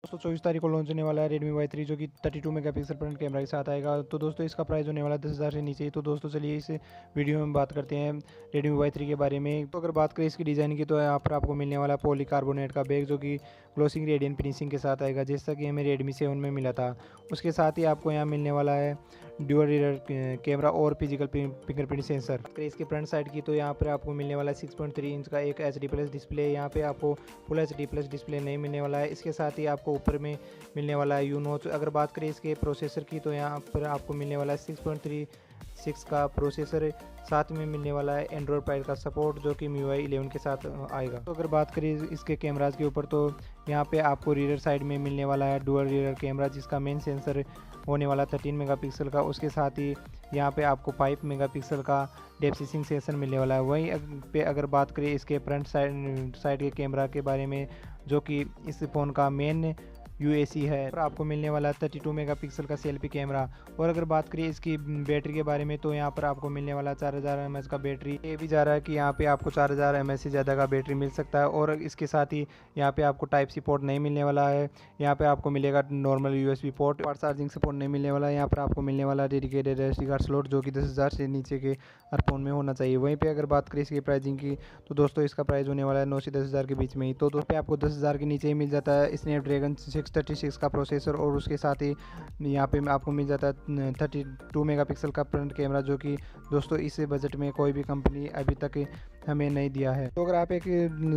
दोस्तों 24 तारीख को लॉन्च होने वाला है Redmi Y3 जो कि 32 मेगापिक्सल फ्रंट कैमरा के साथ आएगा। तो दोस्तों इसका प्राइस होने वाला है 10,000 से नीचे। तो दोस्तों चलिए इस वीडियो में बात करते हैं Redmi Y3 के बारे में। तो अगर बात करें इसकी डिज़ाइन की तो यहाँ पर आपको मिलने वाला पॉलीकार्बोनेट का बैग जो कि ग्लोसिंग रेडियन फिनिशिंग के साथ आएगा, जैसा कि हमें Redmi 7 में मिला था। उसके साथ ही आपको यहाँ मिलने वाला है ड्यूअल रियर कैमरा और फिजिकल फिंगरप्रिंट सेंसर। अगर इसके फ्रंट साइड की तो यहाँ पर आपको मिलने वाला है 6.3 इंच का एक HD+ डिस्प्ले। यहाँ पे आपको फुल HD+ डिस्प्ले नहीं मिलने वाला है। इसके साथ ही आपको ऊपर में मिलने वाला है यू नोच। अगर बात करें इसके प्रोसेसर की तो यहाँ पर आपको मिलने वाला है 6.36 का प्रोसेसर। साथ में मिलने वाला है एंड्रॉयड पाइल का सपोर्ट जो कि MIUI 11 के साथ आएगा। तो अगर बात करें इसके कैमराज के ऊपर तो यहाँ पे आपको रियर साइड में मिलने वाला है डुअल रियर कैमरा जिसका मेन सेंसर होने वाला 13 मेगापिक्सल का। उसके साथ ही यहाँ पे आपको 5 मेगापिक्सल का डेप्थ सेंसिंग सेंसर मिलने वाला है। वहीं पे अगर बात करें इसके फ्रंट साइड के कैमरा के बारे में जो कि इस फ़ोन का मेन UAC है, और आपको मिलने वाला 32 मेगापिक्सल का सेल्फी कैमरा। और अगर बात करें इसकी बैटरी के बारे में तो यहाँ पर आपको मिलने वाला 4000 mAh का बैटरी। ये भी जा रहा है कि यहाँ पे आपको 4000 mAh से ज़्यादा का बैटरी मिल सकता है। और इसके साथ ही यहाँ पे आपको टाइप सी पोर्ट नहीं मिलने वाला है। यहाँ पे आपको मिलेगा नॉर्मल USB पोर्ट और चार्जिंग सपोर्ट नहीं मिलने वाला है। यहाँ पर आपको मिलने वाला डेडिकेटेड SD कार्ड स्लॉट जो कि 10,000 से नीचे के हर फोन में होना चाहिए। वहीं पे अगर बात करें इसकी प्राइसिंग की तो दोस्तों इसका प्राइस होने वाला है 9 से 10,000 के बीच में ही। तो दोस्तों आपको 10,000 के नीचे ही मिल जाता है स्नैपड्रैगन 636 का प्रोसेसर, और उसके साथ ही यहाँ पे आपको मिल जाता है 32 मेगापिक्सल का फ्रंट कैमरा जो कि दोस्तों इस बजट में कोई भी कंपनी अभी तक हमें नहीं दिया है। तो अगर आप एक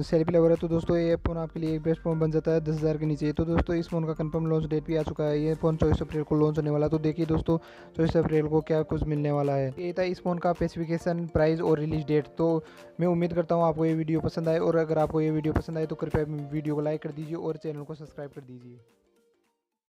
सेल्फी लवर है तो दोस्तों ये फ़ोन आपके लिए एक बेस्ट फ़ोन बन जाता है 10,000 के नीचे। तो दोस्तों इस फ़ोन का कंफर्म लॉन्च डेट भी आ चुका है। ये फ़ोन 24 अप्रैल को लॉन्च होने वाला है। तो देखिए दोस्तों 24 अप्रैल को क्या कुछ मिलने वाला है। ये था इस फ़ोन का स्पेसिफिकेशन, प्राइस और रिलीज डेट। तो मैं उम्मीद करता हूँ आपको ये वीडियो पसंद आए, और अगर आपको ये वीडियो पसंद आए तो कृपया वीडियो को लाइक कर दीजिए और चैनल को सब्सक्राइब कर दीजिए।